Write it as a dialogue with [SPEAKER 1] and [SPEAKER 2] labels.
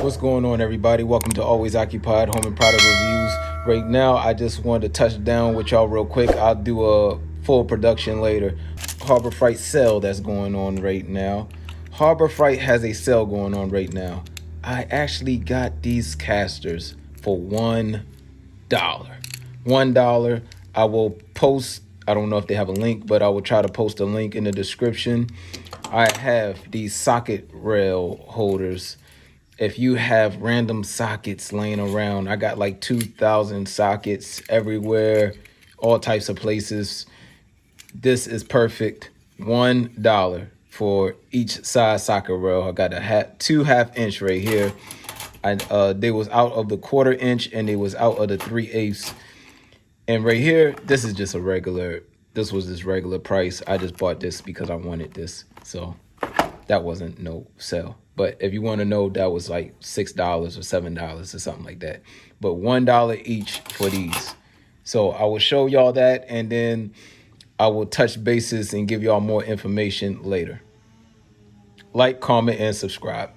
[SPEAKER 1] What's going on, everybody? Welcome to Always Occupied Home and Product Reviews. Right now, I just wanted to touch down with y'all real quick. I'll do a full production later. Harbor Freight sale that's going on right now. Harbor Freight has a sale going on right now. I actually got these casters for $1. $1. I will post, I don't know if they have a link, but I will try to post a link in the description. I have these socket rail holders. If you have random sockets laying around, I got like 2,000 sockets everywhere, all types of places. This is perfect. $1 for each size socket rail. I got a 2 1/2 inch right here. They was out of the 1/4 inch and they was out of the 3/8. And right here, this is just a regular. This was this regular price. I just bought this because I wanted this. So that wasn't no sale. But if you want to know, that was like $6 or $7 or something like that. But $1 each for these. So I will show y'all that, and then I will touch bases and give y'all more information later. Like, comment, and subscribe.